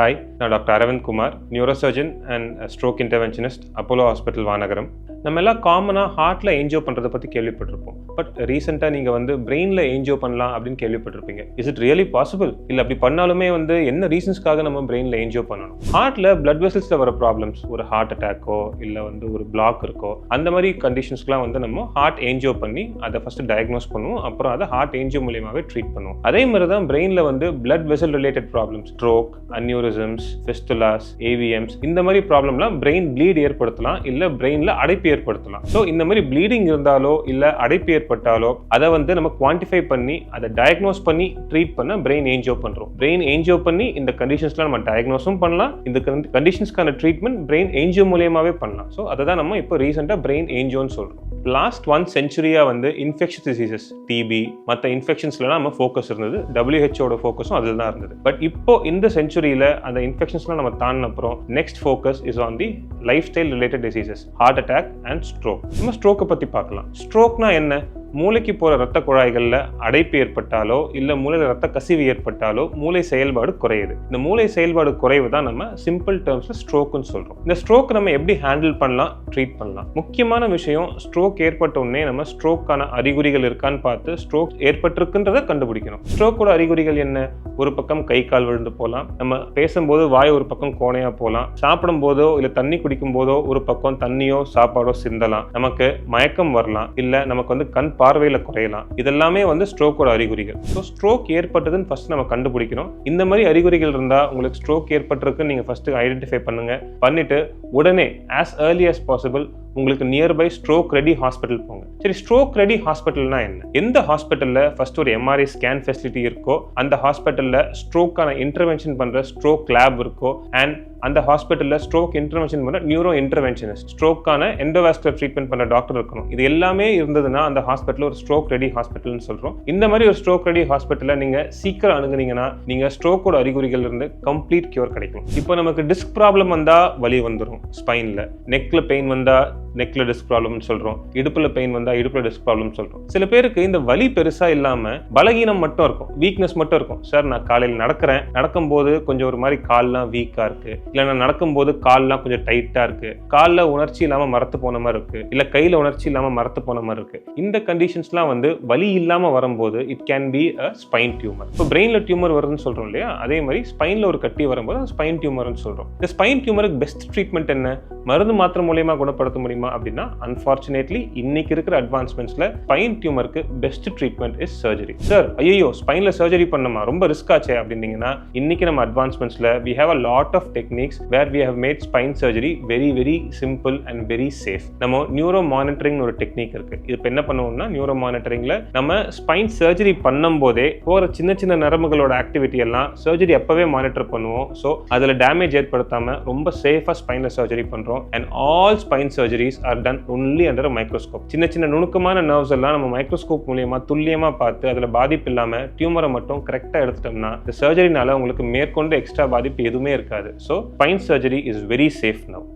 Hi, நான் doctor Aravind Kumar, neurosurgeon and stroke interventionist, Apollo hospital Vanagaram. நம்ம எல்லாம் காமனாக ஹார்ட்டில் ஏஞ்சியோ பண்ணுறதை பற்றி கேள்விப்பட்டிருப்போம். பட் ரீசெண்டாக நீங்கள் பிரெயினில் ஏஞ்சியோ பண்ணலாம் அப்படின்னு கேள்விப்பட்டிருப்பீங்க. Is it really possible? இல்லை அப்படி பண்ணாலுமே என்ன ரீசன்ஸ்க்காக நம்ம பிரெயினில் ஏஞ்சியோ பண்ணணும்? ஹார்ட்டில் பிளட் வெசல்ஸில் வர ப்ராப்ளம்ஸ், ஒரு ஹார்ட் அட்டாக்கோ இல்லை ஒரு பிளாக் இருக்கோ, அந்த மாதிரி கண்டிஷன்ஸ்க்குலாம் நம்ம ஹார்ட் ஏஞ்சியோ பண்ணி அதை ஃபஸ்ட்டு டயக்னோஸ் பண்ணுவோம். அப்புறம் அதை ஹார்ட் ஏஞ்சியோ மூலியமாகவே ட்ரீட் பண்ணுவோம். அதே மாதிரி தான் பிரெயினில் blood vessel related problems, stroke, aneurysms, fistulas, AVMs, இந்த மாதிரி ப்ராப்ளம்லாம் பிரெயின் ப்ளீட் ஏற்படுத்தலாம், இல்லை பிரெயினில் அடைப்பு ஏற்படுத்தலாம். ஸோ இந்த மாதிரி ப்ளீடிங் இருந்தாலோ இல்லை அடைப்பு ஏற்பட்டாலோ அதை நம்ம குவான்டிஃபை பண்ணி அதை டயக்னோஸ் பண்ணி ட்ரீட் பண்ண பிரெயின் ஏஞ்சியோ பண்றோம். பிரெயின் ஏஞ்சியோ பண்ணி இந்த கண்டிஷன்ஸ்லாம் நம்ம டயக்னோஸும் பண்ணலாம். இந்த கண்டிஷன்ஸ்க்கான ட்ரீட்மெண்ட் பிரெயின் ஏஞ்சியோ மூலியமாவே பண்ணலாம். ஸோ அதை தான் நம்ம இப்போ ரீசெண்டாக பிரெயின் ஏஞ்சியோன்னு சொல்றோம். லாஸ்ட் 1 செஞ்சுரியா இன்ஃபெக்ஷஸ் டிசீசஸ், டிபி, மற்ற இன்ஃபெக்ஷன்ஸ்லாம் நம்ம ஃபோக்கஸ் இருந்தது. WHO ஃபோக்கஸும் அதில் தான் இருந்தது. பட் இப்போ இந்த செஞ்சுரியில் அந்த இன்ஃபெக்ஷன்ஸ்லாம் நம்ம தாண்டின அப்புறம் next focus is on the lifestyle related diseases, heart attack and stroke. நம்ம ஸ்ட்ரோக்கை பற்றி பார்க்கலாம். ஸ்ட்ரோக்னா என்ன? மூளைக்கு போகிற ரத்த குழாய்களில் அடைப்பு ஏற்பட்டாலோ இல்லை மூளையில் ரத்த கசிவு ஏற்பட்டாலோ மூளை செயல்பாடு குறையுது. இந்த மூளை செயல்பாடு குறைவு தான் நம்ம சிம்பிள் டேர்ம்ஸில் ஸ்ட்ரோக்குன்னு சொல்கிறோம். இந்த ஸ்ட்ரோக் நம்ம எப்படி ஹேண்டில் பண்ணலாம், ட்ரீட் பண்ணலாம்? முக்கியமான விஷயம், ஸ்ட்ரோக் ஏற்பட்ட உடனே நம்ம ஸ்ட்ரோக்கான அறிகுறிகள் இருக்கான்னு பார்த்து ஸ்ட்ரோக் ஏற்பட்டிருக்குன்றதை கண்டுபிடிக்கணும். ஸ்ட்ரோக்கோட அறிகுறிகள் என்ன? ஒரு பக்கம் கை கால் விழுந்து போகலாம், நம்ம பேசும்போது வாய் ஒரு பக்கம் கோணையாக போகலாம், சாப்பிடும் போதோ இல்லை தண்ணி குடிக்கும் போதோ ஒரு பக்கம் தண்ணியோ சாப்பாடோ சிந்தலாம், நமக்கு மயக்கம் வரலாம், இல்லை நமக்கு கண் பார்வையில் குறையலாம். இதெல்லாமே ஸ்ட்ரோக்கோட அறிகுறிகள். ஸோ ஸ்ட்ரோக் ஏற்பட்டதுன்னு ஃபர்ஸ்ட் நம்ம கண்டுபிடிக்கணும். இந்த மாதிரி அறிகுறிகள் இருந்தால் உங்களுக்கு ஸ்ட்ரோக் ஏற்பட்டிருக்குன்னு நீங்கள் ஃபர்ஸ்ட் ஐடென்டிஃபை பண்ணிட்டு உடனே as early as possible உங்களுக்கு நியர்பை ஸ்ட்ரோக் ரெடி ஹாஸ்பிட்டல் போங்க. சரி, ஸ்ட்ரோக் ரெடி ஹாஸ்பிட்டல்னா என்ன? எந்த ஹாஸ்பிட்டலில் ஃபர்ஸ்ட் ஒரு MRI ஸ்கேன் ஃபெசிலிட்டி இருக்கோ அந்த ஹாஸ்பிட்டலில் ஸ்ட்ரோக்கான இன்டர்வென்ஷன் பண்ணுற ஸ்ட்ரோக் லேப் இருக்கோ, அண்ட் அந்த ஹாஸ்பிட்டலில் ஸ்ட்ரோக் இன்டர்வென்ஷன் பண்ண நியூரோ இன்டர்வென்ஷனிஸ்ட், ஸ்ட்ரோக்கான எண்டோவாஸ்குலர் ட்ரீட்மெண்ட் பண்ண டாக்டர் இருக்கணும். இது எல்லாமே இருந்ததுன்னா அந்த ஹாஸ்பிட்டல் ஒரு ஸ்ட்ரோக் ரெடி ஹாஸ்பிட்டல்னு சொல்கிறோம். இந்த மாதிரி ஒரு ஸ்ட்ரோக் ரெடி ஹாஸ்பிட்டலில் நீங்கள் சீக்கிரம் அணுகுனீங்கன்னா நீங்கள் ஸ்ட்ரோக்கோட அறிகுறிகள் இருந்து கம்ப்ளீட் கியூர் கிடைக்கும். இப்போ நமக்கு டிஸ்க் ப்ராப்ளம் வந்தால் வலி வந்துடும் ஸ்பைனில், நெக்கில் பெயின் வந்தால் நெக்ல டிஸ்க் ப்ராப்ளம்னு சொல்றோம், இடுப்புல பெயின் வந்தா இடுப்புல டிஸ்க் ப்ராப்ளம் சொல்றோம். சில பேருக்கு இந்த வலி பெருசா இல்லாம பலகீனம் மட்டும் இருக்கும், வீக்னஸ் மட்டும் இருக்கும். சார், நான் காலையில் நடக்கிறேன், நடக்கும்போது கொஞ்சம் ஒரு மாதிரி கால்லாம் வீக்கா இருக்கு, இல்ல நான் நடக்கும்போது கால்லாம் கொஞ்சம் டைட்டா இருக்கு, கால்ல உணர்ச்சி இல்லாம மரத்து போன மாதிரி இருக்கு, இல்ல கையில உணர்ச்சி இல்லாம மரத்து போன மாதிரி இருக்கு. இந்த கண்டிஷன்ஸ்லாம் வலி இல்லாம வரும்போது it can be a spine tumour. இப்போ பிரெயின்ல டியூமர் வருதுன்னு சொல்றோம் இல்லையா, அதே மாதிரி ஸ்பைன்ல ஒரு கட்டி வரும்போது ஸ்பைன் டியூமர்னு சொல்றோம். இந்த ஸ்பைன் டியூமருக்கு பெஸ்ட் ட்ரீட்மெண்ட் என்ன? மருந்து மாத்திரை மூலமா குணப்படுத்த முடியுமா அப்படின்னா, அன்பார்ச்சுனேட்லி இன்னைக்கு இருக்கிற அட்வான்ஸ்மெண்ட்ஸ்ல ஸ்பைன் டியூமருக்கு best treatment is surgery. Sir, ஐயோ ஸ்பைன்ல சர்ஜரி பண்ணணுமா, ரொம்ப ரிஸ்க் ஆச்சே அப்படின்னீங்கன்னா, இன்னைக்கு நம்ம அட்வான்ஸ்மெண்ட்ஸ்ல we have a lot of techniques where we have made spine surgery very very simple and very safe. நம்ம நியூரோ மானிட்டரிங் ஒரு டெக்னிக் இருக்கு. இது என்ன பண்ணுவோம்னா, நியூரோ மானிட்டரிங்ல நம்ம ஸ்பைன் சர்ஜரி பண்ணும் போதே போற சின்ன சின்ன நரம்புகளோட ஆக்டிவிட்டி எல்லாம் சர்ஜரி அப்பவே மானிட்டர் பண்ணுவோம். ஸோ அதுல டேமேஜ் ஏற்படுத்தாம ரொம்ப சேஃபா ஸ்பைன்ல சர்ஜரி பண்றோம். and all spine surgeries are done only under a microscope. சின்ன சின்ன நுணுக்கமான நர்வ்ஸ் எல்லாம் நம்ம மைக்ரோஸ்கோப் மூலமா துல்லியமா பார்த்து அதுல பாதிப்பு இல்லாம டியூமரை மட்டும் கரெக்டா எடுத்துட்டோம்னா இந்த சர்ஜரினால உங்களுக்கு மேற்கொண்டு எக்ஸ்ட்ரா பாதிப்பு எதுவுமே இருக்காது. So spine surgery is very safe now.